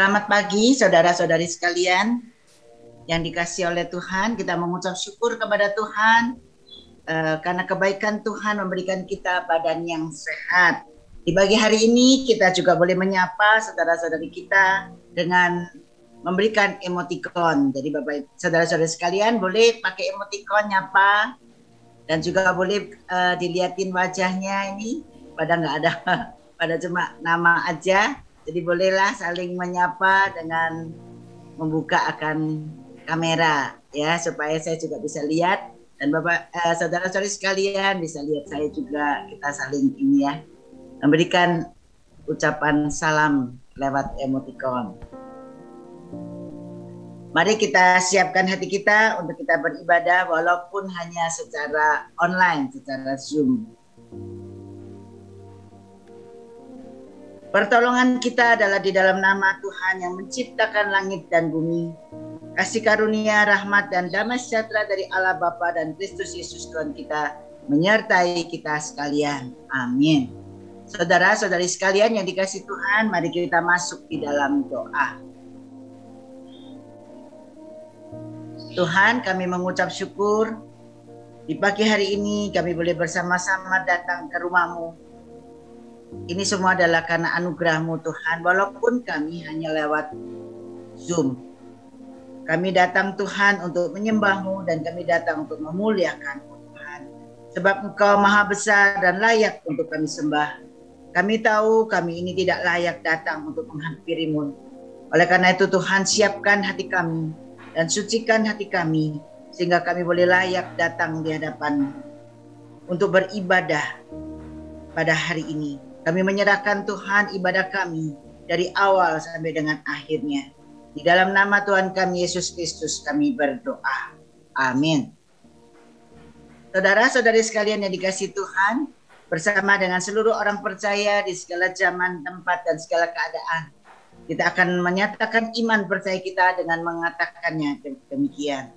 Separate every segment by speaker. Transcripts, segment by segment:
Speaker 1: Selamat pagi saudara-saudari sekalian yang dikasihi oleh Tuhan. Kita mengucap syukur kepada Tuhan karena kebaikan Tuhan memberikan kita badan yang sehat. Di pagi hari ini kita juga boleh menyapa saudara-saudari kita dengan memberikan emoticon. Jadi Bapak saudara-saudari sekalian boleh pakai emoticon nyapa dan juga boleh dilihatin wajahnya ini pada nggak ada pada cuma nama aja. Jadi bolehlah saling menyapa dengan membuka akan kamera ya supaya saya juga bisa lihat dan Bapak saudara-saudari sekalian bisa lihat saya juga, kita saling ini ya memberikan ucapan salam lewat emoticon. Mari kita siapkan hati kita untuk kita beribadah walaupun hanya secara online, secara Zoom. Pertolongan kita adalah di dalam nama Tuhan yang menciptakan langit dan bumi. Kasih karunia, rahmat, dan damai sejahtera dari Allah Bapa dan Kristus Yesus Tuhan kita menyertai kita sekalian. Amin. Saudara-saudari sekalian yang dikasihi Tuhan, mari kita masuk di dalam doa. Tuhan, kami mengucap syukur di pagi hari ini kami boleh bersama-sama datang ke rumah-Mu. Ini semua adalah karena anugerah-Mu Tuhan, walaupun kami hanya lewat Zoom. Kami datang Tuhan untuk menyembah-Mu dan kami datang untuk memuliakan-Mu Tuhan. Sebab Engkau maha besar dan layak untuk kami sembah. Kami tahu kami ini tidak layak datang untuk menghampiri-Mu. Oleh karena itu Tuhan, siapkan hati kami dan sucikan hati kami sehingga kami boleh layak datang di hadapan-Mu untuk beribadah pada hari ini. Kami menyerahkan Tuhan ibadah kami dari awal sampai dengan akhirnya. Di dalam nama Tuhan kami Yesus Kristus kami berdoa. Amin. Saudara-saudari sekalian yang dikasihi Tuhan, bersama dengan seluruh orang percaya di segala zaman, tempat, dan segala keadaan, kita akan menyatakan iman percaya kita dengan mengatakannya demikian.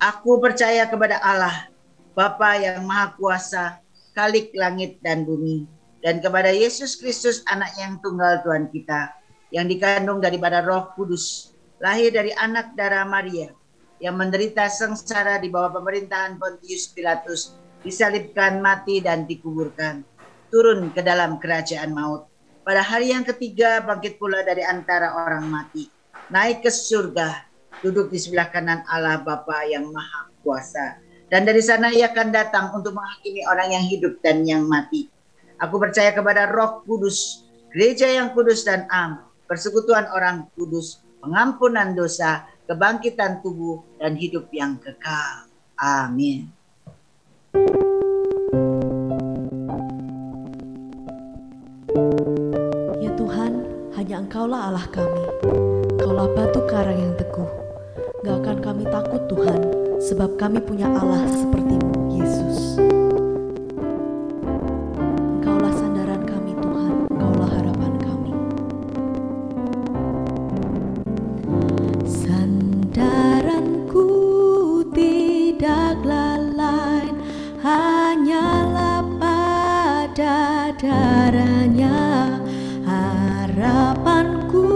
Speaker 1: Aku percaya kepada Allah, Bapa yang Maha Kuasa, Khalik langit dan bumi, dan kepada Yesus Kristus anak yang tunggal Tuhan kita, yang dikandung daripada Roh Kudus, lahir dari anak darah Maria, yang menderita sengsara di bawah pemerintahan Pontius Pilatus, disalibkan, mati dan dikuburkan, turun ke dalam kerajaan maut. Pada hari yang ketiga bangkit pula dari antara orang mati, naik ke surga, duduk di sebelah kanan Allah Bapa yang Maha Kuasa. Dan dari sana ia akan datang untuk menghakimi orang yang hidup dan yang mati. Aku percaya kepada Roh Kudus, gereja yang kudus dan am, persekutuan orang kudus, pengampunan dosa, kebangkitan tubuh, dan hidup yang kekal. Amin.
Speaker 2: Ya Tuhan, hanya Engkaulah Allah kami. Engkaulah batu karang yang teguh. Gak akan kami takut Tuhan, sebab kami punya Allah seperti-Mu, Yesus. Engkaulah sandaran kami Tuhan, Engkaulah harapan kami. Sandaranku tidaklah lain, hanyalah pada darah-Nya. Harapanku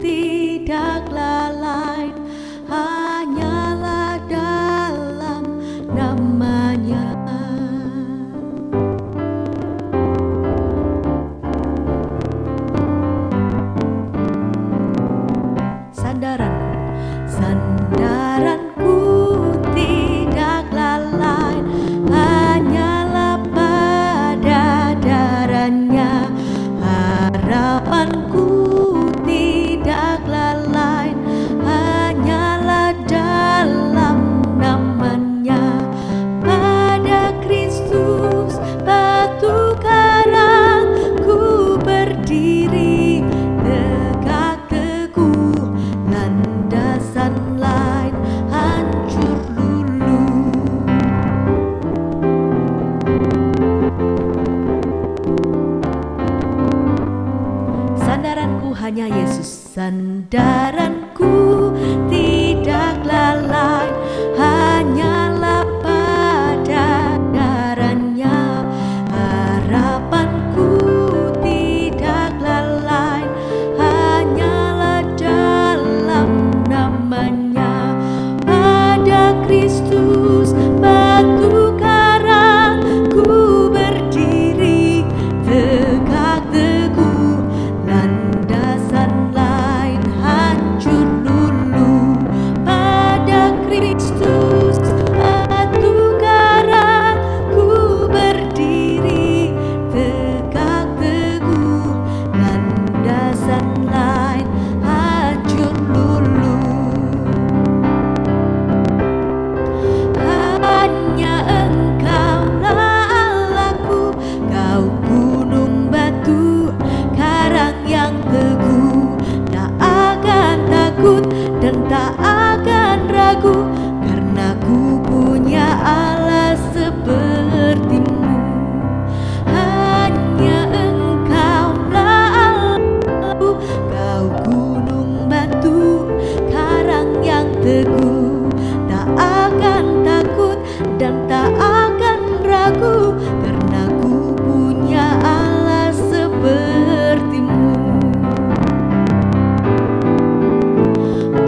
Speaker 2: tidaklah lain, hanyalah dalam nama-Nya. Sandaranku tidaklah lain, hanyalah pada darah-Nya. Harapanku tidaklah lain, hanyalah dalam nama-Nya. Pada Kristus batu karang ku berdiri, tegak teguh, landasan lain teguh, tak akan takut dan tak akan ragu, karena ku punya Allah sepertimu.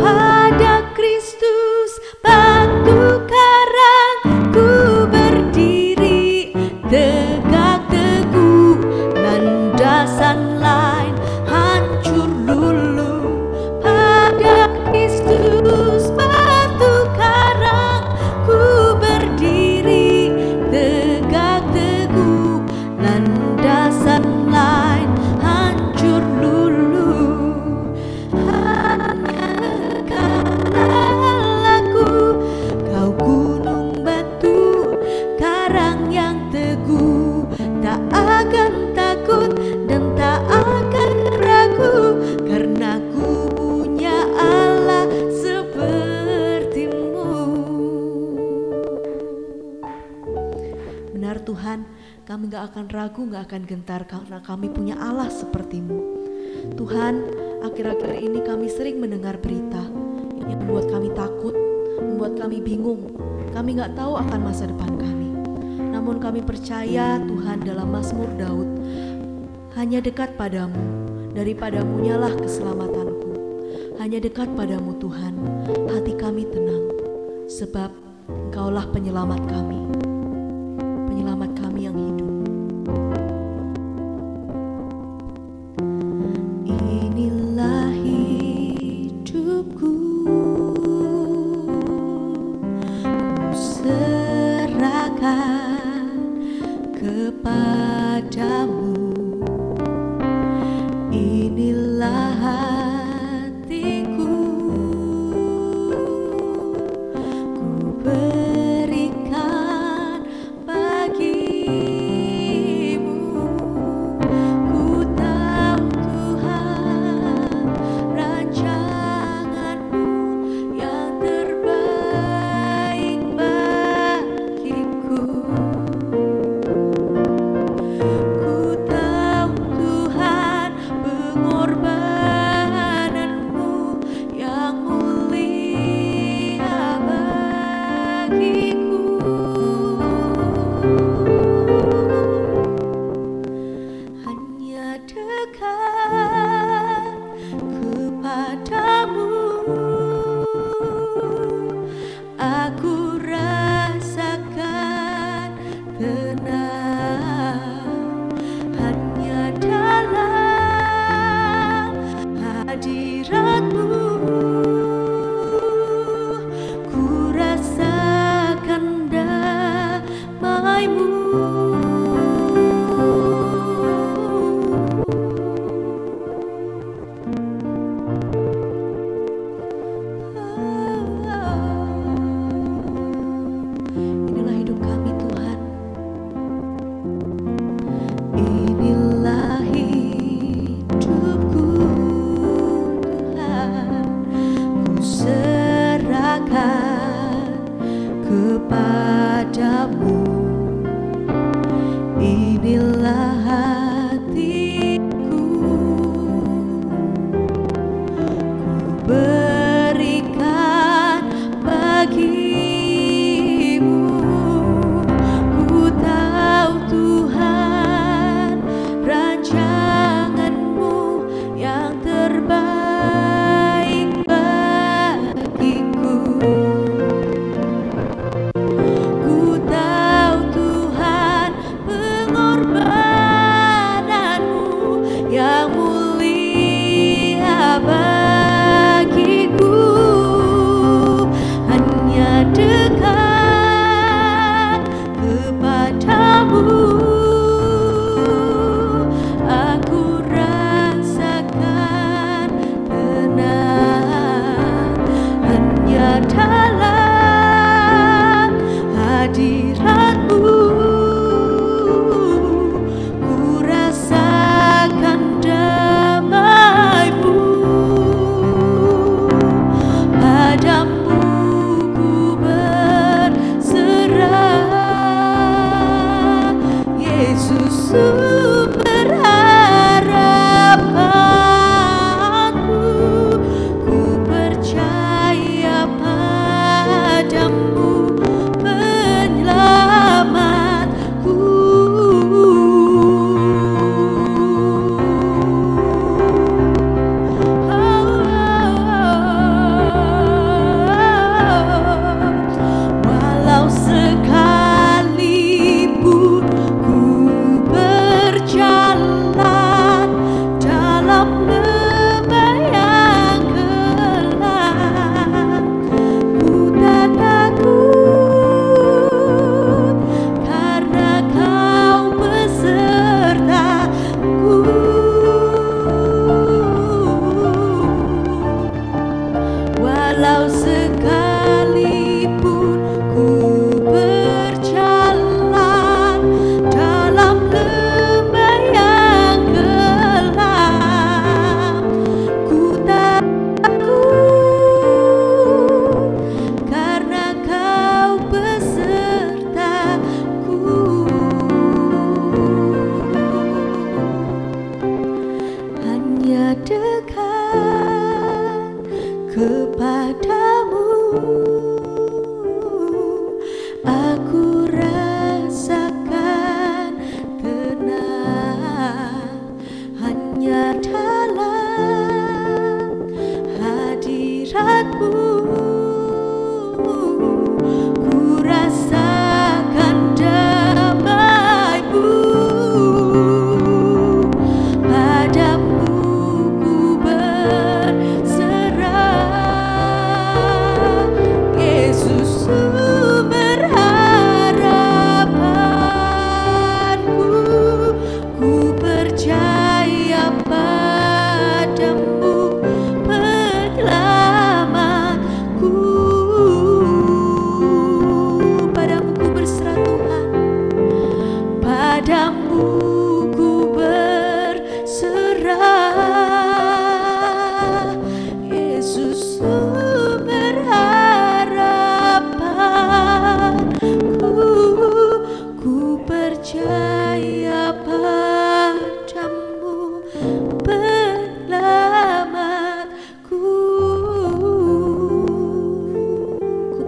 Speaker 2: Pada Kristus batu karang ku berdiri, tegak teguh, landasan lain hancur luluh. Pada Kristus batu karang ku berdiri, tegak teguh, landasan lain hancur luluh. Hanya Allahku, kau gunung batu karang yang teguh, tak akan takut dan tak akan ragu, karena ku punya Allah sepertimu. Benar Tuhan, kami gak akan ragu, gak akan gentar, karena kami punya Allah sepertimu. Tuhan, akhir-akhir ini kami sering mendengar berita yang membuat kami takut, membuat kami bingung. Kami gak tahu akan masa depan kami. Namun kami percaya Tuhan dalam Mazmur Daud, hanya dekat padamu, daripadamu nyalah keselamatanku. Hanya dekat padamu Tuhan, hati kami tenang, sebab Engkaulah penyelamat kami yang hidup. Inilah hidupku, ku serahkan kepadamu. Inilah hatiku, ku berikan bagimu. Ku tahu Tuhan, rancanganmu yang terbaik bagiku. Ku tahu Tuhan, pengorbananmu yang mulia bagiku. Hanya dekat kepadamu aku rasakan tenang. Hanya dalam hadiratmu ku rasakan damai-Mu. Inilah hidup kami Tuhan. Inilah hidupku Tuhan, ku serahkan kepadamu. Inilah hatiku, ku berikan bagimu. Ku tahu Tuhan, rancanganmu yang terbaik bagiku. Ku tahu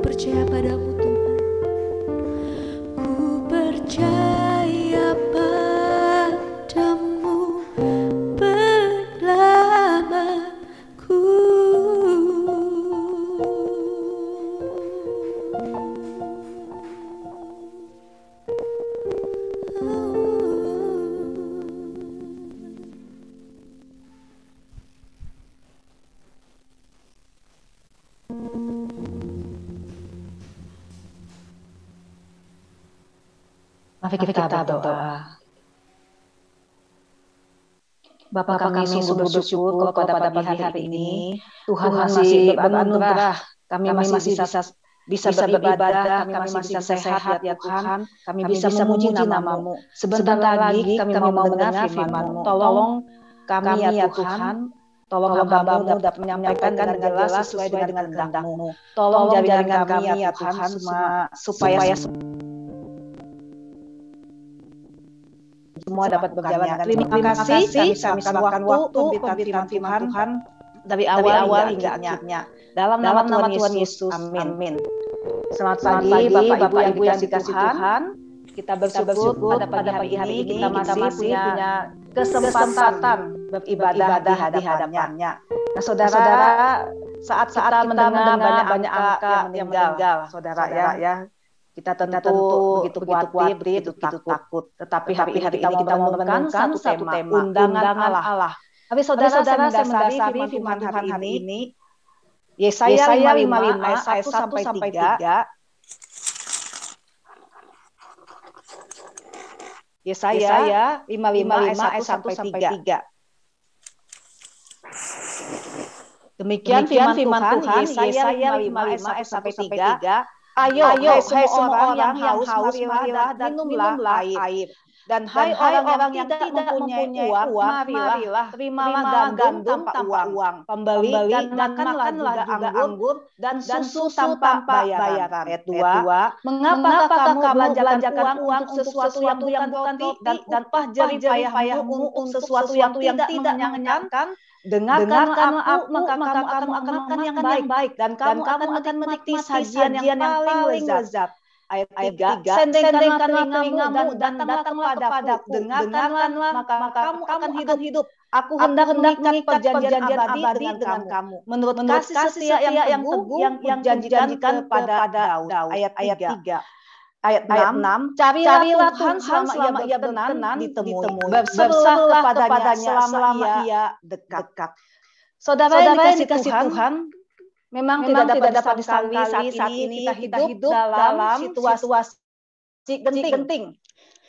Speaker 2: percaya padamu Tuhan. Ku percaya padamu penyelamatku.
Speaker 3: Mari kita berdoa. Bapa kami sungguh bersyukur pada pagi hari ini. Tuhan masih beranugerah. Kami masih bisa beribadah, kami masih bisa sehat ya Tuhan. Kami bisa memuji nama-Mu. Sebentar lagi kami mau mendengar firman-Mu. Tolong kami ya Tuhan. Tolong hamba-Mu dapat menyampaikan dengan jelas sesuai dengan kehendak-Mu. Tolong jaringan kami ya Tuhan supaya semua dapat berjalan dengan terima kasih. Kami serahkan waktu pemberitaan firman Tuhan dari awal hingga akhirnya. Dalam nama Tuhan Yesus. Amin. Selamat pagi Bapak Ibu yang dikasihi Tuhan. Kita bersyukur pada pagi hari ini kita masih punya kesempatan beribadah di hadapannya. Nah saudara, saat kita mendengar banyak angka yang meninggal, saudara ya. Kita tentu begitu khawatir, begitu takut. Tetapi hari ini kita mau merenungkan satu tema, undangan Allah. Tapi saudara saya mendasari firman Tuhan hari ini, Yesaya 55 ayat 1-3. Yesaya 55 ayat 1-3. Demikian firman Tuhan, Yesaya 55 ayat 1-3. Ayo, hai semua orang yang haus, marilah dan minumlah air. Dan hai orang yang tidak mempunyai uang, marilah terimalah gandum tanpa uang. Pembeli dan makanlah juga anggur dan susu tanpa bayaran. Ayat 2. Mengapakah kamu belanjakan uang untuk sesuatu yang bukan roti dan upah jerih payahmu untuk sesuatu yang tidak mengenyangkan? Dengarkanlah aku, maka kamu akan makan yang baik dan kamu akan menikmati sajian yang paling lezat. Ayat 3. Sendengkanlah telingamu dan datanglah kepadaku. Dengarkanlah, maka kamu akan hidup. Aku hendak mengikat perjanjian abadi dengan kamu. Menurut kasih setia yang teguh yang janjikan kepada Daud. Ayat 3. Ayat 6, carilah Tuhan selama ia berkenan ditemui. Berserahlah kepadanya selama ia dekat. Saudara yang dikasih Tuhan, memang tidak dapat disangkali saat ini kita hidup dalam situasi genting.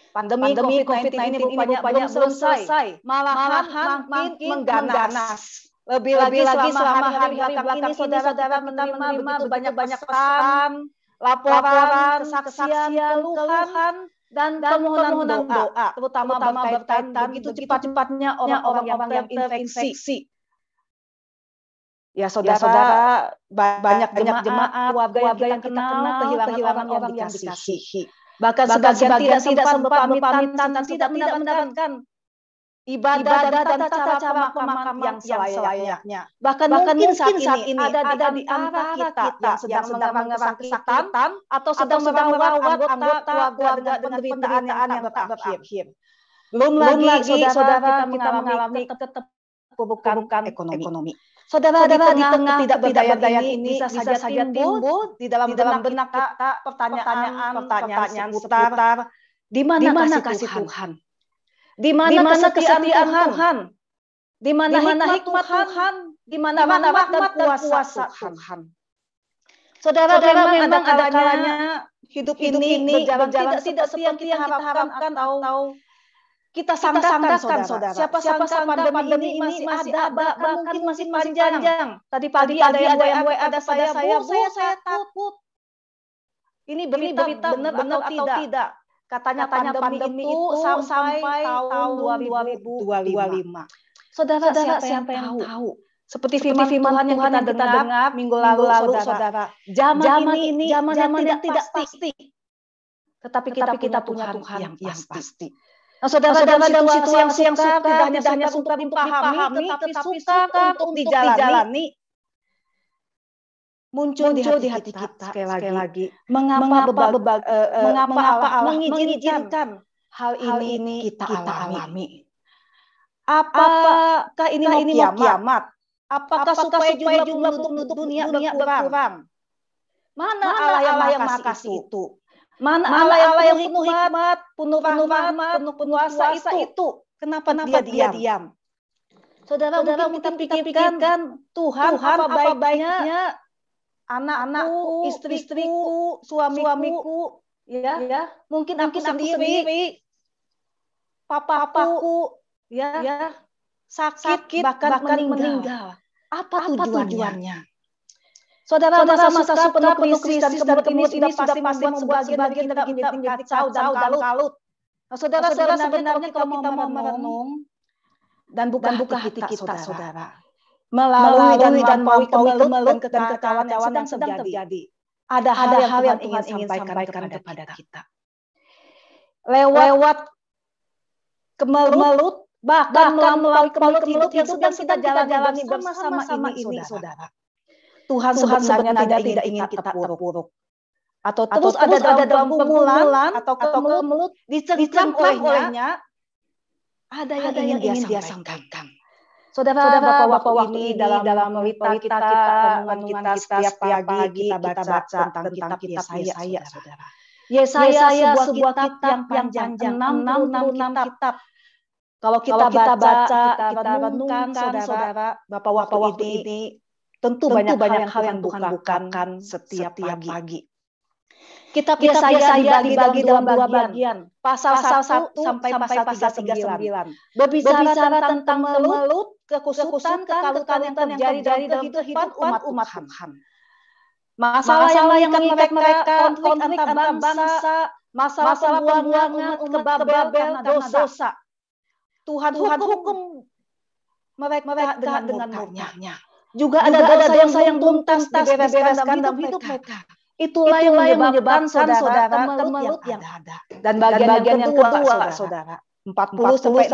Speaker 3: Pandemi COVID-19 ini rupanya belum selesai. Malahan makin mengganas. Lebih lagi selama hari belakang ini saudara menerima begitu banyak pesan, laporan, kesaksian, keluhan, dan permohonan doa, terutama berkaitan begitu cepat-cepatnya orang-orang yang terinfeksi. Ya saudara, banyak jemaat, keluarga yang kita kenal, kehilangan orang yang dikasihi. Bahkan sebagian tidak sempat berpamitan dan tidak mendapatkan ibadah dan tata cara pemakaman yang selayaknya. Bahkan mungkin saat ini ada di antara kita yang sedang mengalami kesakitan atau sedang merawat anggota keluarga dengan penderitaan yang tak berakhir. Belum lagi saudara kita mengalami keterpurukan ekonomi. Saudara di tengah ketidakberdayaan ini bisa saja timbul di dalam benak kita pertanyaan seputar di mana kasih Tuhan? Di mana kesetiaan Tuhan? Di mana hikmat Tuhan? Di mana rahmat dan kuasa Tuhan? Saudara, memang ada kalanya hidup ini berjalan tidak seperti yang kita harapkan atau kita sangkakan, saudara. Siapa sangka pandemi ini masih ada, bahkan masih panjang. Tadi pagi ada yang ada saya takut. Ini berita benar atau tidak? Katanya pandemi itu sampai tahun 2025. Saudara, siapa yang tahu? Seperti firman Tuhan yang kita dengar minggu lalu, saudara. Zaman ini yang tidak pasti. Tetapi kita punya Tuhan yang pasti. Nah, saudara, dalam situasi yang sukar, tidak hanya suka dipahami, tetapi suka untuk dijalani. muncul di hati kita sekali lagi. Mengapa Allah mengizinkan hal ini kita alami? Apakah ini mau kiamat? Apakah supaya jumlah penduduk dunia berkurang? Mana Allah yang Maha Kasih itu? Mana Allah yang penuh hikmat, penuh rahmat, penuh penguasa itu? Kenapa dia diam? Saudara, kita pikirkan Tuhan apa baiknya anak-anakku, istriku, suamiku, ya, mungkin aku sendiri, papaku, ya, sakit bahkan meninggal. Apa tujuannya? Saudara, masa penuh krisis dan kemurut ini sudah pasti membuat sebagian kita menjadi kacau dan kalut. Nah, saudara, sebenarnya kalau kita mau merenung dan buka hati kita, saudara, melalui dan melampaui kekacauan yang sedang terjadi, ada hal yang Tuhan ingin sampaikan kepada kita. Lewat kemelut, bahkan melalui kemelut yang sedang kita jalani bersama ini, saudara. Tuhan sebenarnya tidak ingin kita terpuruk. Atau terus ada dalam pergumulan atau kemelut dicengkram olehnya, ada yang ingin dia sampaikan. Saudara, Bapak waktu ini dalam berita kita, renungan kita setiap pagi kita baca tentang kitab Yesaya, saudara. Yesaya sebuah kitab yang panjang, 66 kitab. Kalau kita baca, kita renungkan, saudara, Bapak waktu ini tentu banyak hal yang Tuhan bukakan setiap pagi. Kitab Yesaya dibagi dalam dua bagian. Pasal 1 sampai pasal 39. Berbicara tentang melut, kekusutan, kekalutan yang terjadi dalam kehidupan umat Tuhan. Masalah yang mengikat mereka, konflik antar bangsa, masalah pembuangan umat ke Babel karena dosa. Tuhan hukum mereka dengan murkanya. Juga ada dosa yang belum tuntas dibereskan dalam hidup mereka. Itulah yang menyebabkan saudara kemelut yang ada. Dan bagian yang kedua, saudara, 40-66,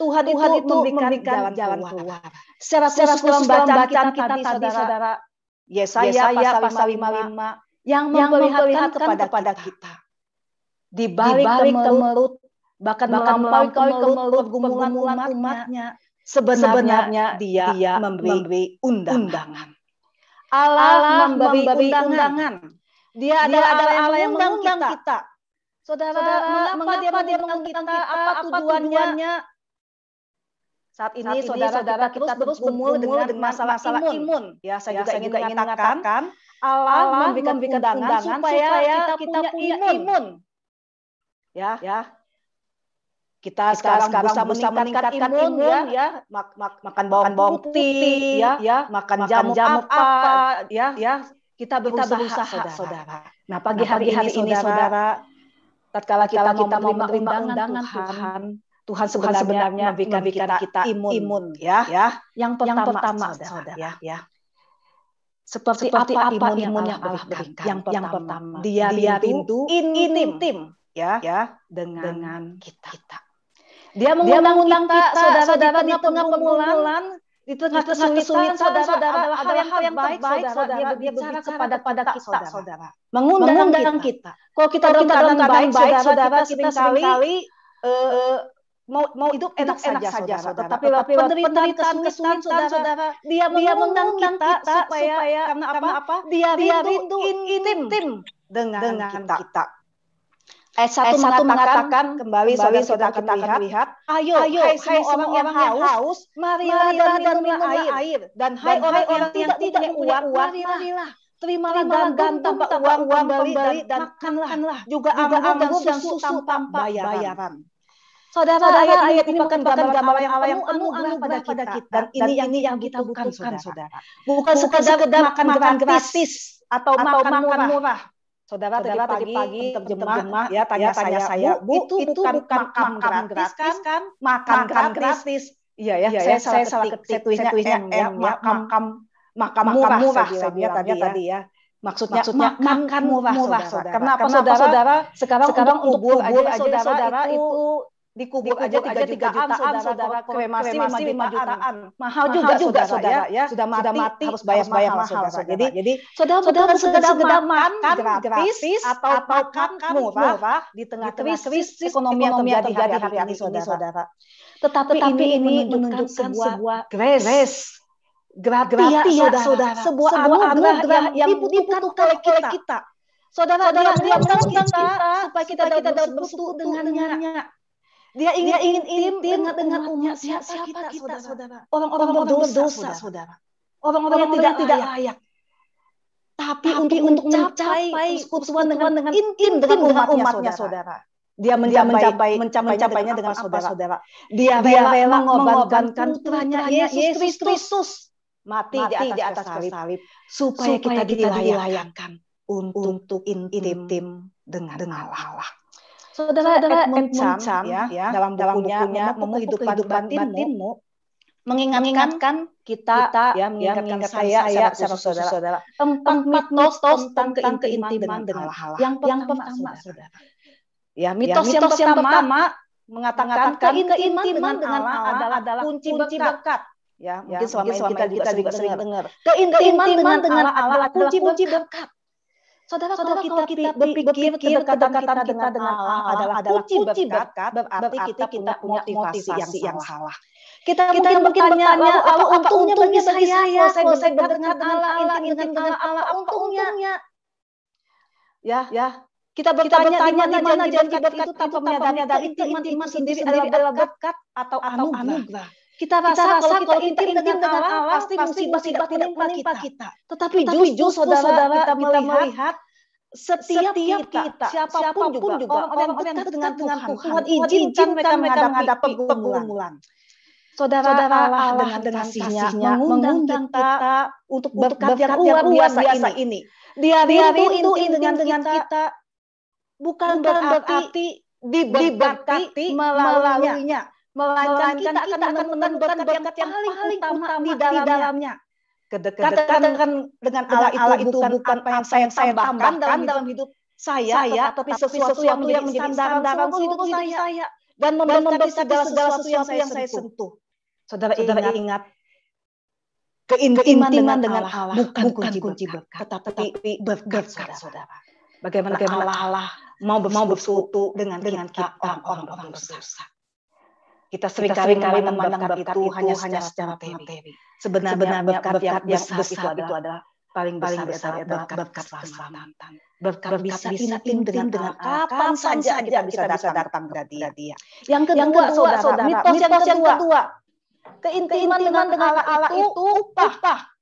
Speaker 3: Tuhan itu memberikan jalan keluar. Secara khusus dalam bacaan kita tadi, saudara, Yesaya pasal 55 yang memperlihatkan kepada kita. Di balik kemelut, bahkan melampaui kemelut pergumulan umatnya, sebenarnya dia memberi undangan. Allah memberi undangan. Dia adalah Allah yang mengundang kita. Saudara, mengapa dia mengundang kita? Apa tujuannya? Saat ini, saudara, kita terus bergumul dengan masalah imun. Ya, saya juga ingin mengatakan Allah memberikan undangan supaya kita punya imun. Ya. Kita sekarang berusaha meningkatkan imun, ya, makan bawang putih, ya, makan jamu apa, ya, kita berusaha, saudara. Nah, pagi hari ini, saudara, tatkala kita mau menerima undangan Tuhan sebenarnya memberikan kita imun, ya. Yang pertama, saudara, ya. Seperti apa imun yang Allah berikan? Yang pertama, dia rindu intim, ya, dengan kita. Dia mengundang kita, saudara, di tengah pergumulan, di tengah kesulitan, saudara, ada hal yang baik, saudara, dia berbicara kepada kita, saudara. Mengundang kita. Kalau kita dalam keadaan baik, saudara, kita seringkali mau hidup enak saja, saudara. Tapi penderitaan, kesulitan, saudara, dia mengundang kita supaya karena apa? Dia rindu intim dengan kita. Ayat 1 mengatakan, kembali saudara kita akan lihat, ayo hai semua orang yang haus, marilah dan minumlah air. Dan hai orang yang tidak punya uang, marilah. Terimalah gandum tanpa uang pembeli dan makanlah juga anggur dan susu tanpa bayaran. Saudara, ayat ini merupakan gambaran Allah yang penuh anugerah pada kita. Dan ini yang kita butuhkan, saudara. Bukan sekedar makan gratis atau makan murah. Saudara, tadi pagi terjemah, ya, tanya saya, Bu, itu bukan makan gratis kan? Makan gratis. Iya, ya, saya salah ketik, tulisnya M, ya, makan murah, saya bilang tadi, ya. Maksudnya makan murah, saudara. Kenapa, saudara? Sekarang untuk bubur aja, saudara, itu dikubur aja 3 jutaan, saudara, kremasi 5 jutaan. Mahal juga saudara ya. Sudah mati harus bayar mahal saudara. Jadi saudara bukan sekedar makan gratis atau makan murah di tengah krisis ekonomi yang terjadi hari ini saudara. Tetapi ini menunjukkan sebuah grace. Gratis ya saudara. Sebuah anugerah yang dibutuhkan oleh kita. Saudara, dia menolong kita supaya kita dapat bersekutu dengannya. Dia ingin intim dengan umat. Siapa kita, saudara? Orang-orang berdosa, saudara. Orang-orang yang tidak layak. Tapi untuk mencapai persekutuan dengan intim dengan umatnya, saudara. Dia mencapainya dengan saudara. Dia rela mengorbankan putranya Yesus Kristus mati di atas salib supaya kita dilayakkan untuk intim dengan Allah. Saudara Edmund Cham ya dalam bukunya Memupuk Kehidupan Batinmu mengingatkan kita ya mengingatkan saya saudara 4 mitos tentang keintiman dengan Allah. Yang pertama saudara. Ya, mitos yang pertama mengatakan keintiman dengan Allah adalah kunci berkat. Ya, mungkin selama ini kita juga sering dengar. Keintiman dengan Allah adalah kunci berkat. Saudara, kalau kita berpikir kedekatan kita dengan Allah adalah kunci berkat, berarti kita punya motivasi yang salah. Kita mungkin bertanya, lalu apa untungnya bagi saya kalau saya berdekat dengan Allah, intim dengan Allah, untungnya? Ya, kita bertanya di mana janji berkat itu tanpa menyadari keintiman sendiri adalah berkat atau anugerah. Kita rasa kalau kita intim dengan Allah, pasti musibah tidak menimpa kita. Tetapi justru saudara kita melihat setiap kita, siapapun juga orang yang dekat dengan Tuhan izinkan mereka menghadapi pergumulan. Saudara Allah dengan kasih-Nya mengundang kita untuk berkat yang luar biasa ini. Dia rindu dengan kita, bukan berarti diberkati melaluinya. Melainkan kita akan menemukan berkat yang paling utama di dalamnya. Kedekatan dengan Allah itu bukan apa yang saya tambahkan dalam hidup saya, tapi sesuatu yang menjadi sandaran hidup saya dan memberkati segala sesuatu yang saya sentuh. Saudara ingat, keintiman dengan Allah bukan kunci berkat, tetapi berkat saudara. Bagaimana Allah mau bersekutu dengan kita orang-orang berdosa. Kita seringkali memandang berkat itu hanya secara materi. Sebenarnya berkat yang besar itu adalah paling besar berkat keselamatan. Berkat bisa intim dengan kapan saja kita bisa datang ke Dia. Yang kedua, saudara, mitos yang kedua, keintiman dengan Allah itu upah.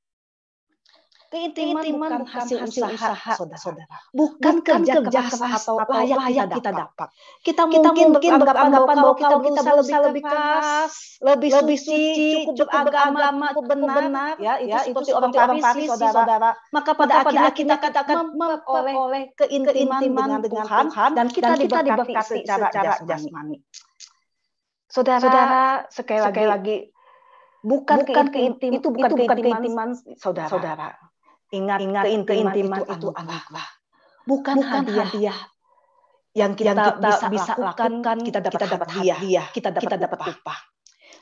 Speaker 3: Keintiman bukan hasil usaha, saudara. Bukan kerja keras atau layak kita dapat. Kita mungkin beranggapan bahwa kita berusaha lebih keras, lebih suci, cukup beragama, cukup benar, ya itu seperti orang Farisi, saudara. Maka pada akhirnya kita akan memperoleh keintiman dengan Tuhan dan kita diberkati secara jasmani. Saudara, sekali lagi, bukan keintiman, saudara. Ingat keintiman itu anugerah, bukan hadiah yang kita bisa lakukan. Kita dapat hadiah, kita dapat upah.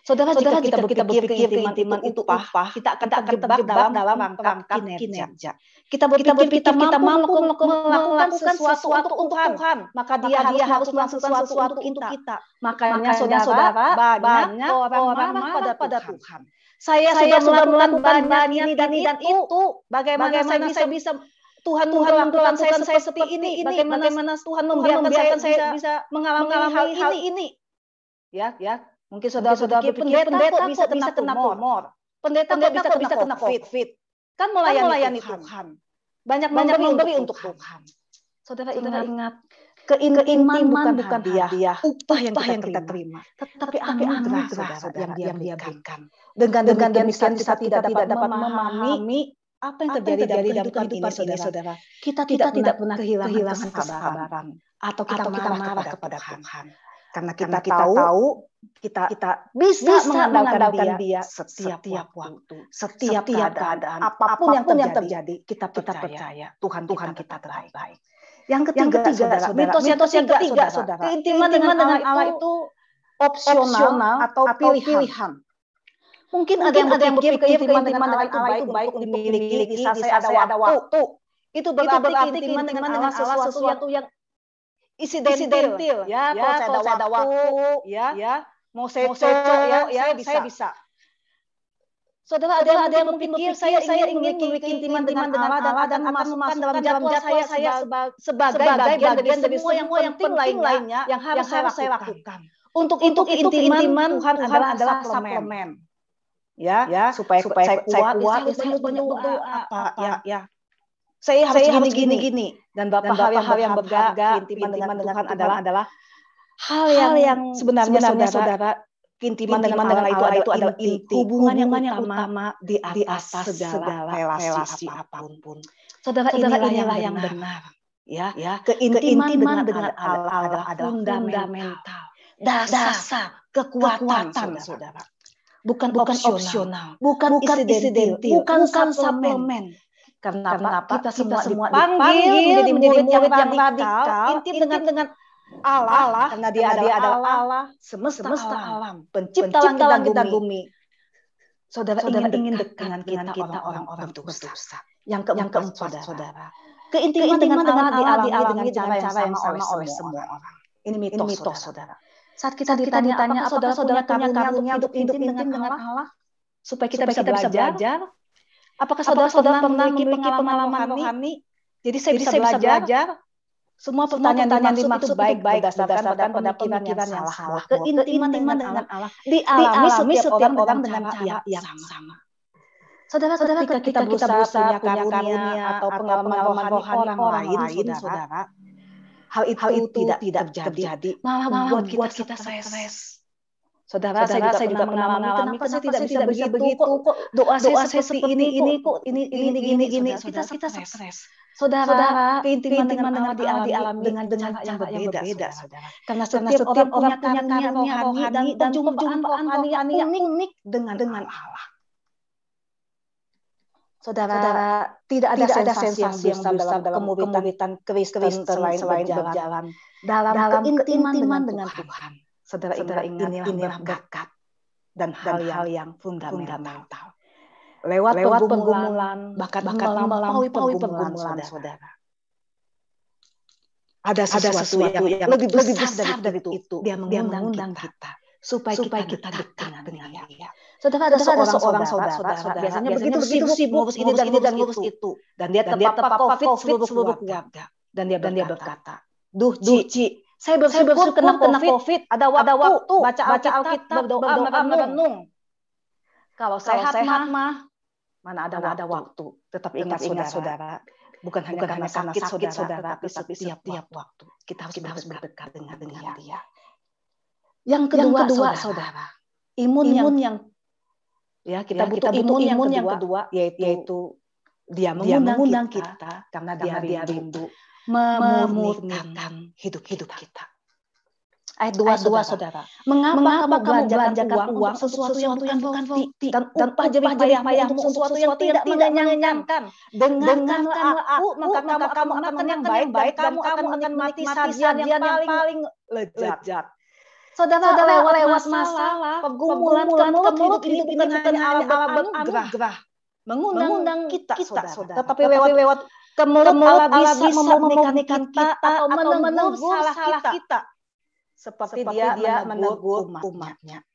Speaker 3: Saudara, jika kita berpikir keintiman itu upah, kita akan terjebak dalam rangka kinerja. Kita berpikir kita mampu melakukan sesuatu untuk Tuhan, maka Dia harus melakukan sesuatu untuk kita. Makanya saudara, banyak orang marah pada Tuhan. Saya sudah melakukan ini dan itu. Bagaimana saya bisa Tuhan melakukan saya seperti ini? Bagaimana Tuhan membiarkan saya bisa mengalami hal ini? Ya. Mungkin saudara pikir pendeta kok bisa kena tumor. Pendeta kok bisa kena COVID. Kan melayani Tuhan. Banyak memberi untuk Tuhan. Saudara ingat. Keintiman bukan hadiah, upah yang kita terima, tetapi anugerah saudara yang Dia berikan. Dengan demikian kita tidak dapat memahami apa yang terjadi dalam kehidupan ini, saudara. Kita tidak pernah kehilangan kesabaran atau kita marah kepada Tuhan. Karena kita tahu kita bisa mengandalkan Dia setiap waktu, setiap keadaan, apapun yang terjadi, kita percaya Tuhan kita terbaik. Yang ketiga, saudara, mitos yang ketiga, saudara, keintiman dengan Allah itu opsional atau pilihan. Mungkin ada yang berpikir keintiman dengan Allah itu baik untuk dimiliki di saat saya ada waktu. Itu berarti keintiman dengan Allah sesuatu yang insidentil. Ya, kalau saya ada waktu, ya, mau saya cocok, ya, saya bisa. Saudara, ada yang berpikir saya ingin memiliki intiman dengan Allah dan memasukkan dalam jadwal saya sebagai bagian dari semua yang penting lainnya yang harus saya lakukan. Untuk intiman Tuhan adalah suplemen. Ya, supaya saya kuat, saya harus banyak berdoa. Saya harus gini. Dan beberapa hal yang berharga, intiman dengan Tuhan adalah hal yang sebenarnya saudara, intiman dengan Allah itu adalah inti hubungan yang utama di atas segala relasi apapun. Saudara, inilah yang benar. Ya, keintiman dengan Allah adalah fundamental, dasar kekuatan, saudara. Bukan opsional, bukan insidentil, bukan suplemen. Karena kita semua dipanggil menjadi murid yang radikal, intim dengan Allah, karena dia adalah Allah, semesta alam, pencipta langit dan bumi. Saudara ingin dekat dengan kita orang-orang berdosa. Yang keempat, saudara, keintiman dengan Allah dialami dengan cara yang sama oleh semua orang. Ini mitos, saudara. Saat kita ditanya, apakah saudara punya karunia untuk hidup intim dengan Allah? Supaya kita bisa belajar. Apakah saudara pernah memiliki pengalaman rohani? Jadi saya bisa belajar. Semua pertanyaan yang dimaksud baik berdasarkan pada pemikiran yang salah. Keintiman dengan Allah dialami setiap orang dengan cara yang sama. Saudara, ketika kita berusaha punya karunia atau pengalaman rohani orang lain, saudara, hal itu tidak terjadi, malah membuat kita stres. Saudara, saya juga pernah mengalami, kenapa saya tidak bisa begitu kok doa saya seperti ini kok ini, kita stres. Saudara, keintiman dengan Allah dialami dengan cara yang berbeda, saudara. Karena setiap orang punya karunia rohani dan perjumpaan rohani yang unik dengan Allah. Saudara, tidak ada sensasi yang besar dalam kemuritan Kristen selain berjalan dalam keintiman dengan Tuhan. Saudara, inilah berkat dan hal yang fundamental. Lewat pergumulan, bahkan melampaui pergumulan, saudara. Ada sesuatu yang lebih besar dari itu. Dia mengundang kita supaya kita dekat dengan dia. Saudara, ada seorang saudara biasanya begitu sibuk ngurus ini dan ngurus itu. Dan dia terpapar COVID seluruh keluarga. Dan dia berkata, Duh Ci, saya bersyukur kena COVID, ada waktu baca Alkitab, berdoa, merenung. Kalau sehat mah, mana ada waktu. Tetap ingat saudara, bukan hanya karena sakit saudara, tapi setiap waktu kita harus berdekat dengan dia. Yang kedua, saudara, imun yang ya kita butuh imun yang kedua, yaitu dia mengundang kita karena dia rindu memurnikan hidup kita. Ayat 2, saudara. Mengapa kamu belanjakan uang sesuatu yang bukan roti dan upah jerih payahmu untuk sesuatu yang tidak mengenyangkan? Dengarkanlah aku, maka kamu akan makan yang baik dan kamu akan menikmati sajian yang paling lezat. Saudara, lewat masalah, pergumulan, hidup ini bukan hanya Allah beranugerah mengundang kita, saudara. Tetapi lewat kemulut Allah bisa memurnikan kita atau menegur salah kita. Seperti dia menegur umatnya.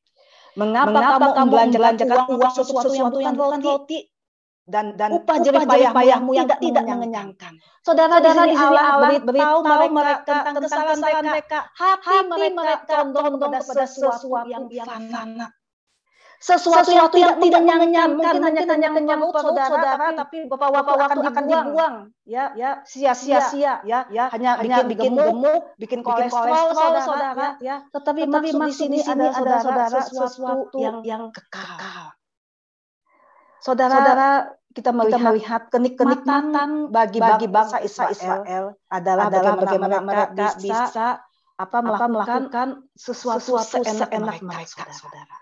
Speaker 3: Mengapa kamu belanjakan uang sesuatu yang bukan roti dan upah jerih payahmu yang tidak mengenyangkan? Saudara, di sini Allah beritahu mereka tentang kesalahan mereka. Hati mereka condong pada sesuatu yang fana. Sesuatu yang tidak mengenyangkan, mungkin hanya kenyang saudara, tapi beberapa waktu akan dibuang, ya sia-sia, ya hanya bikin gemuk, bikin kolesterol, saudara, ya. Tetapi maksud di sini ada saudara sesuatu yang kekal. Saudara, kita melihat kenikmatan bagi bangsa Israel adalah bagaimana mereka bisa melakukan sesuatu seenak mereka, saudara.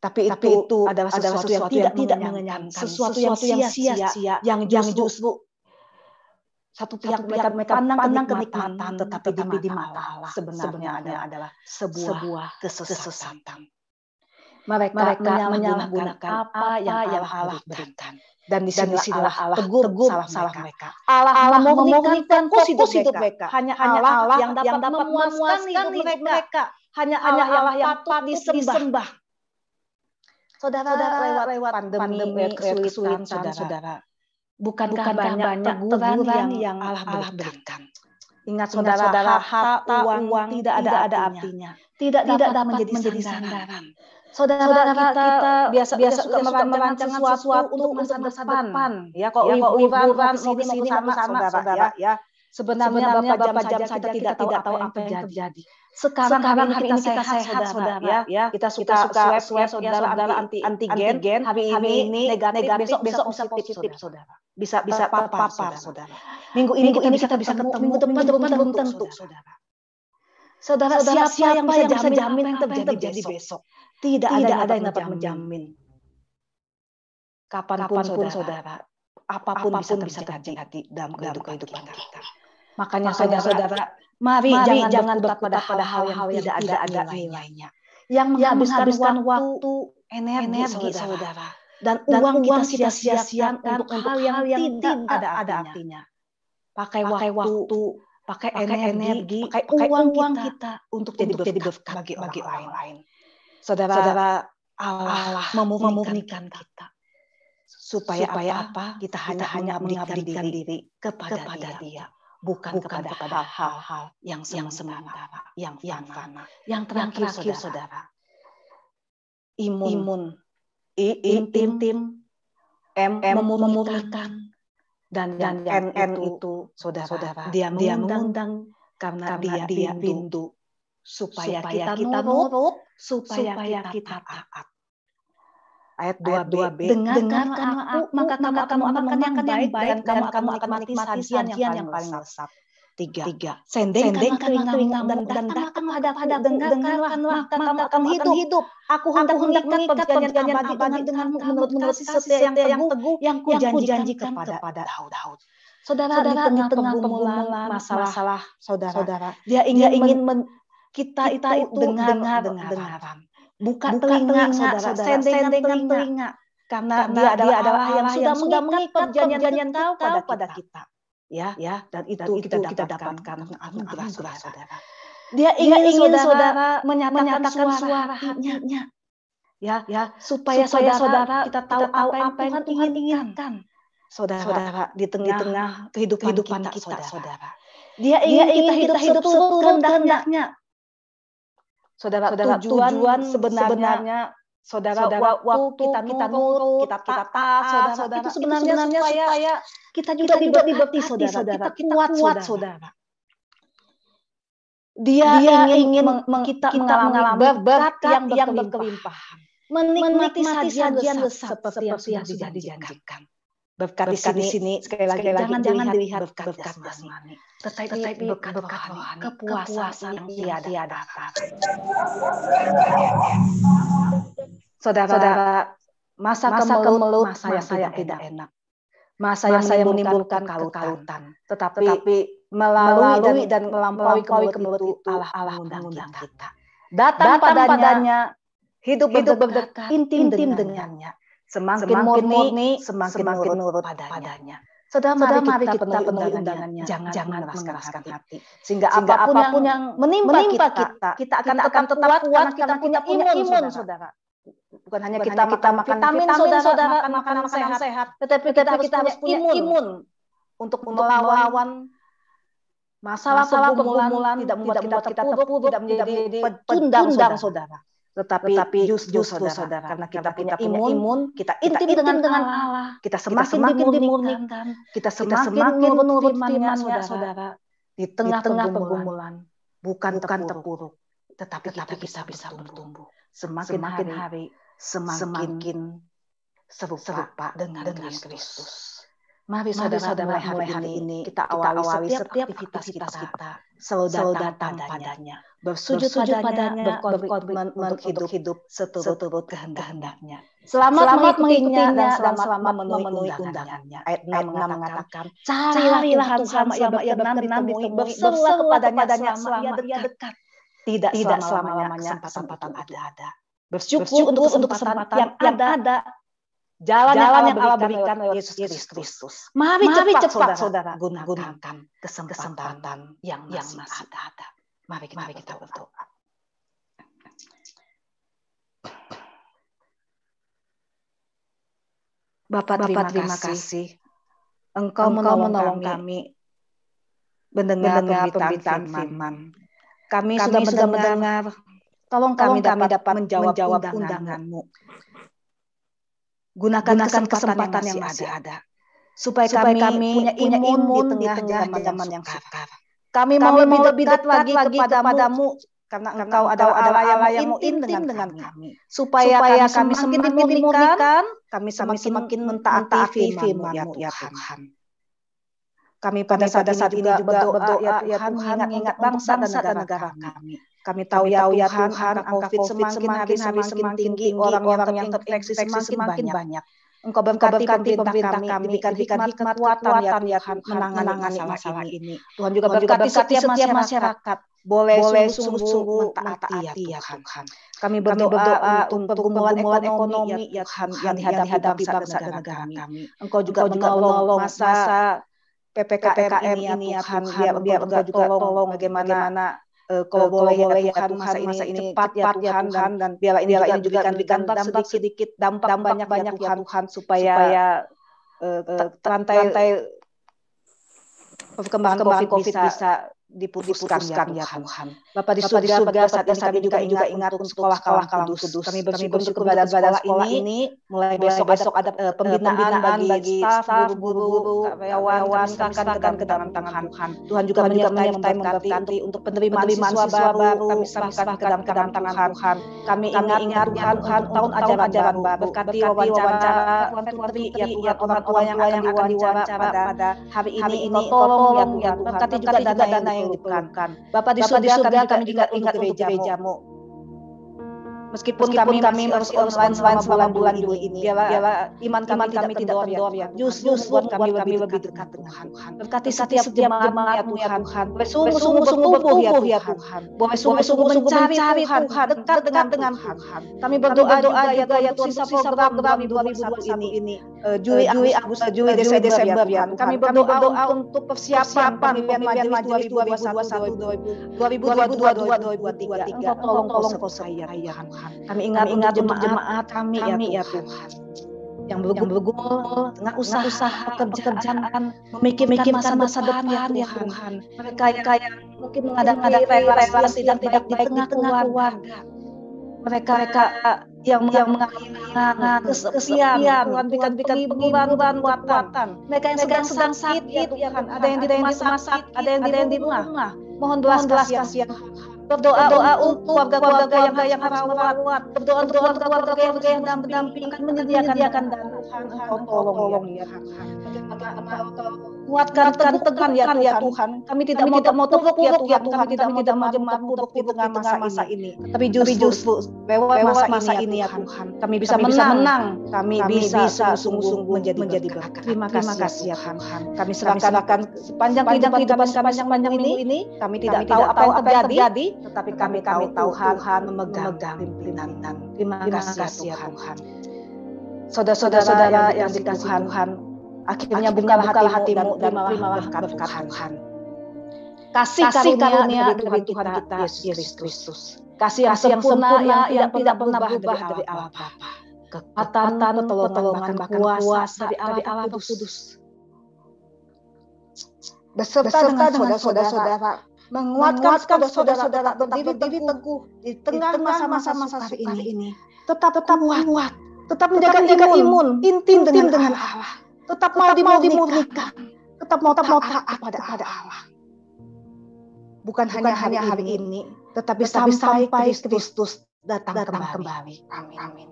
Speaker 3: Tapi itu adalah sesuatu yang tidak mengenyangkan, sesuatu yang sia-sia, yang justru Satu pihak mereka pandang kenikmatan, tetapi di mata Allah sebenarnya adalah sebuah kesesatan. Mereka menyalahgunakan apa yang Allah berikan. Dan disinilah Allah tegur salah mereka. Allah memurnikan fokus hidup mereka. Hanya Allah yang dapat memuaskan hidup mereka. Hanya Allah yang patut disembah. Saudara, lewat pandemi, kesulitan, saudara. Bukankah banyak teguran yang Allah berikan? Ingat saudara, harta, uang tidak ada artinya. Tidak dapat menjadi sandaran. Saudara kita biasa suka merancang sesuatu untuk masa depan. Ya, kok liburan sini mau sana, saudara. Ya, sebenarnya beberapa jam kita tidak tahu apa yang terjadi. Sekarang hari ini kita sehat, saudara. Ya, kita suka swab saudara antigen. Hari ini negatif, besok bisa positif, saudara. Bisa papar, saudara. Minggu ini kita bisa ketemu, minggu depan belum tentu, saudara. Saudara, siapa yang bisa jamin apa yang terjadi besok? Tidak ada yang dapat menjamin. Kapanpun saudara, apapun bisa terjadi dalam kehidupan kita. Makanya saudara, mari jangan berkutat pada hal-hal yang tidak ada nilainya. Yang menghabiskan waktu, energi saudara. Dan uang kita sia-siakan untuk hal yang tidak ada artinya. Pakai waktu, pakai energi, pakai uang kita untuk jadi berkat bagi orang lain. Saudara, Allah memurnikan kita. Supaya apa? Kita hanya mengabdikan diri kepada Dia. Bukan kepada hal-hal yang sementara, yang fana. Yang terakhir, saudara. Imun. Intim. Memurnikan. Dan NN itu, saudara, dia mengundang karena dia pintu. Supaya kita nurut, supaya kita taat. Ayat 2b, dengarkanlah aku, maka kamu akan makan yang baik, dan kamu akan menikmati sajian yang paling lezat. 3. Sendengkanlah telingamu dan datanglah padaku, dengarkanlah, maka kamu akan hidup. Aku hendak mengikat perjanjian abadi denganmu menurut kasih setia yang teguh, yang kujanjikan kepada Daud. Saudara, di tengah pergumulan masalah saudara, dia ingin kita itu dengaran. Buka telinga, saudara, sendengan telinga. Karena dia adalah Allah yang sudah mengikat perjanjian kau pada kita. Ya, dan itu kita dapatkan anugerah, saudara. Dia ingin saudara menyatakan suara hatinya. Ya, supaya saudara kita tahu apa yang Tuhan inginkan. Saudara, di tengah kehidupan kita, saudara. Dia ingin kita hidup sekehendaknya. Saudara, tujuan sebenarnya saudara, waktu kita nurut, kita taat, saudara, itu sebenarnya supaya kita juga diberkati, saudara, kita kuat, saudara. Dia ingin kita mengalami berkat yang berkelimpahan, menikmati sajian lezat seperti yang sudah dijanjikan. Berkat di sini sekali lagi jangan dilihat berkat jasmani, tetapi berkat rohani, kepuasan yang tiada batas. Saudara, masa kemelut, masa yang tidak enak, masa yang menimbulkan kekalutan, tetapi melalui dan melampaui kemelut itu Allah mengundang kita. Datang padanya, hidup berdekat, intim dengannya. Semakin murni, semakin nurut padanya. Saudara, mari kita penuhi undangannya. Jangan mengeraskan hati. Sehingga apapun yang menimpa kita akan tetap kuat karena kita punya imun, saudara. Bukan hanya kita makan vitamin, saudara, makan makanan sehat, tetapi kita harus punya imun untuk melawan masalah pergumulan, tidak membuat kita terpuruk, tidak menjadi pecundang, saudara. Tetapi justru saudara, karena kita punya imun, kita intim dengan Allah, kita semakin dimurnikan, kita semakin menurut firman-Nya, saudara. Di tengah pergumulan, bukan terpuruk, tetapi kita bisa bertumbuh. Semakin hari, semakin serupa dengan Kristus. Mari saudara mulai hari ini kita awali setiap aktivitas kita selalu datang padanya, bersujud padanya, berkomitmen untuk hidup seturut kehendak-nya. Selamat mengikutinya dan selamat memenuhi undangannya. Ayat 6 mengatakan, carilah Tuhan yang ditemui, berserulah kepadanya selama ia dekat. Tidak selama-lamanya kesempatan ada. Bersyukur untuk kesempatan yang ada. Jalan yang Allah berikan lewat Yesus Kristus. Mari cepat saudara gunakan kesempatan yang masih ada. Mari kita berdoa. Bapa terima kasih. Engkau menolong kami mendengar pemberitaan firman. Kami sudah mendengar. Tolong kami dapat menjawab undangan-Mu. Gunakan kesempatan yang masih ada. Supaya kami punya imun di tengah zaman yang sukar. Kami mau lebih dekat lagi kepadamu. Karena Engkau adalah yang intim dengan kami. Supaya kami semakin dimurnikan, kami semakin mentaati firman-Mu ya Tuhan. Kami pada saat ini juga berdoa ya Tuhan, mengingat bangsa dan negara kami. Kami tahu ya Tuhan, angka COVID semakin hari semakin tinggi, orang-orang yang terinfeksi semakin banyak. Engkau berkati pemerintah kami, berikan hikmat kekuatan ya Tuhan menangani masalah ini. Tuhan juga berkati setiap masyarakat, boleh sungguh-sungguh mentaati ya Tuhan. Kami berdoa untuk pergumulan ekonomi ya Tuhan yang dihadapi bangsa dan negara kami. Engkau juga menolong masa PPKM ini ya Tuhan, biar Engkau juga tolong bagaimana kalau boleh ya Tuhan masa ini cepat ya Tuhan, dan biarlah ini juga diberikan dampak sedikit, dampak banyak ya Tuhan, supaya rantai perkembangan COVID bisa diputuskan ya Tuhan. Bapa di surga pada saat ini kami juga ingat untuk sekolah kudus. Kami bersyukur keberadaan sekolah ini mulai besok ada pembinaan bagi staf, guru, karyawan, serahkan ke dalam tangan Tuhan. Tuhan juga memberkati untuk penerimaan siswa baru, kami serahkan ke dalam tangan Tuhan. Kami ingat Tuhan tahun ajaran baru, berkati wawancara Putri ya Tuhan, orang tua yang akan diwawancara pada hari ini tolong ya Tuhan, berkati juga dana yang diperlukan. Bapa di surga kami juga ingat untuk gereja-Mu. Meskipun kami harus online selama bulan Juli ini, biarlah iman kami tidak kendor ya. Justru membuat kami lebih dekat dengan Tuhan. Berkati setiap jemaat-Mu ya Tuhan. Sungguh-sungguh bertumbuh ya Tuhan. Boleh sungguh-sungguh mencari Tuhan, dekat dengan Tuhan. Kami berdoa juga ya Tuhan, sisa program 2021 ini. Juli, Agustus, Desember ya Tuhan. Kami berdoa untuk persiapan pemilihan majelis 2021, 2022, 2023. Engkau tolong saya Tuhan. Kami ingat jemaat kami ya Tuhan, yang bergumul dengan usaha pekerjaan, memikirkan masa depan ya Tuhan. Mereka yang mungkin mengadakan relasi yang tidak baik di tengah keluarga. Mereka yang mengalami kesepian, Tuhan berikan penghiburan kekuatan. Mereka yang sedang sakit ya Tuhan, ada yang di rumah sakit, ada yang di rumah. Mohon belas kasihan. Berdoa untuk keluarga yang harus merawat. Berdoa untuk keluarga yang mendampingi, menyediakan dana. Engkau tolong ya Tuhan. Kuatkan teguhkan ya Tuhan. Kami tidak mau terpuruk ya Tuhan. Kami tidak mau terpuruk di tengah masa ini. Tapi justru lewat masa ini ya Tuhan, kami bisa menang. Kami bisa sungguh-sungguh menjadi berkat. Terima kasih ya Tuhan. Kami serahkan sepanjang kehidupan sepanjang minggu ini. Kami tidak tahu apa yang terjadi, tetapi kami tahu Tuhan memegang pimpinan. Terima kasih ya Tuhan. Saudara-saudara yang dikasihi Tuhan, akhirnya bukalah hatimu dan terimalah berkat Tuhan. Kasih karunia dari Tuhan kita Yesus Kristus. Kasih yang sempurna yang tidak pernah berubah dari Allah Bapa. Kekuatan, pertolongan, bahkan kuasa dari Allah Kudus. Beserta dengan saudara-saudara, menguatkan saudara-saudara berdiri teguh di tengah masa-masa sukar ini. Tetap kuat, tetap menjaga imun, intim dengan Allah. Tetap mau dimurnikan, tetap mau taat kepada Allah. Bukan hanya hari ini, tetapi sampai Kristus datang kembali. Amin.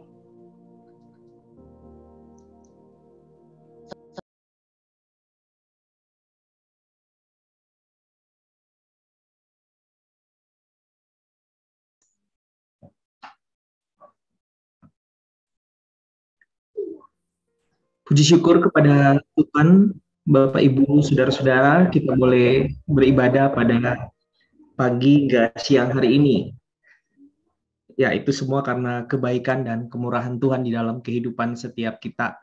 Speaker 4: Puji syukur kepada Tuhan, Bapak Ibu, saudara-saudara, kita boleh beribadah pada pagi hingga siang hari ini. Ya, itu semua karena kebaikan dan kemurahan Tuhan di dalam kehidupan setiap kita.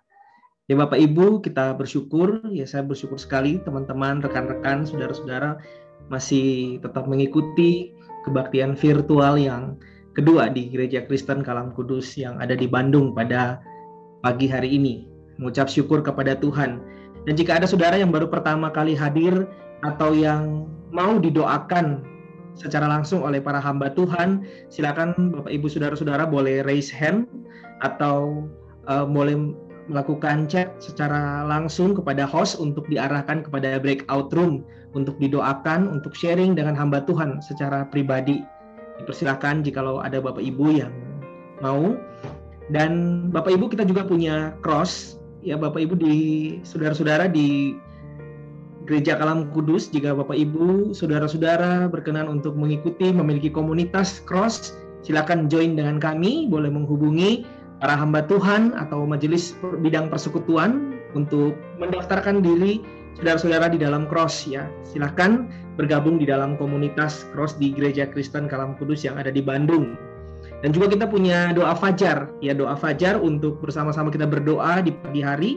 Speaker 4: Ya Bapak Ibu, kita bersyukur, ya saya bersyukur sekali teman-teman, rekan-rekan, saudara-saudara masih tetap mengikuti kebaktian virtual yang kedua di Gereja Kristen Kalam Kudus yang ada di Bandung pada pagi hari ini. Mengucap syukur kepada Tuhan. Dan jika ada saudara yang baru pertama kali hadir atau yang mau didoakan secara langsung oleh para hamba Tuhan, silakan Bapak Ibu saudara-saudara boleh raise hand atau boleh melakukan chat secara langsung kepada host untuk diarahkan kepada breakout room untuk didoakan, untuk sharing dengan hamba Tuhan secara pribadi. Dipersilakan jikalau ada Bapak Ibu yang mau. Dan Bapak Ibu kita juga punya cross. Ya Bapak Ibu di saudara-saudara di Gereja Kalam Kudus, jika Bapak Ibu saudara-saudara berkenan untuk mengikuti memiliki komunitas cross, silakan join dengan kami, boleh menghubungi para hamba Tuhan atau majelis bidang persekutuan untuk mendaftarkan diri saudara-saudara di dalam cross ya. Silakan bergabung di dalam komunitas cross di Gereja Kristen Kalam Kudus yang ada di Bandung. Dan juga kita punya doa fajar, ya doa fajar untuk bersama-sama kita berdoa di pagi hari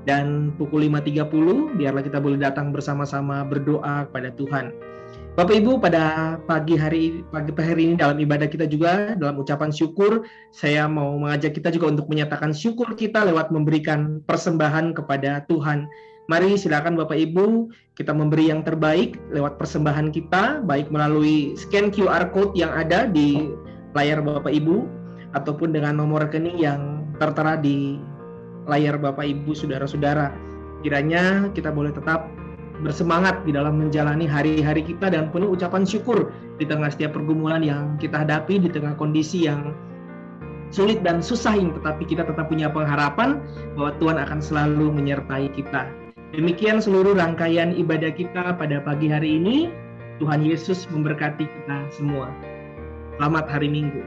Speaker 4: dan pukul 5.30 biarlah kita boleh datang bersama-sama berdoa kepada Tuhan. Bapak Ibu pada pagi hari ini dalam ibadah kita juga dalam ucapan syukur, saya mau mengajak kita juga untuk menyatakan syukur kita lewat memberikan persembahan kepada Tuhan. Mari silakan Bapak Ibu kita memberi yang terbaik lewat persembahan kita, baik melalui scan QR code yang ada di layar Bapak Ibu ataupun dengan nomor rekening yang tertera di layar Bapak Ibu saudara-saudara. Kiranya kita boleh tetap bersemangat di dalam menjalani hari-hari kita dan penuh ucapan syukur di tengah setiap pergumulan yang kita hadapi, di tengah kondisi yang sulit dan susah ini, tetapi kita tetap punya pengharapan bahwa Tuhan akan selalu menyertai kita. Demikian seluruh rangkaian ibadah kita pada pagi hari ini. Tuhan Yesus memberkati kita semua. Selamat hari Minggu.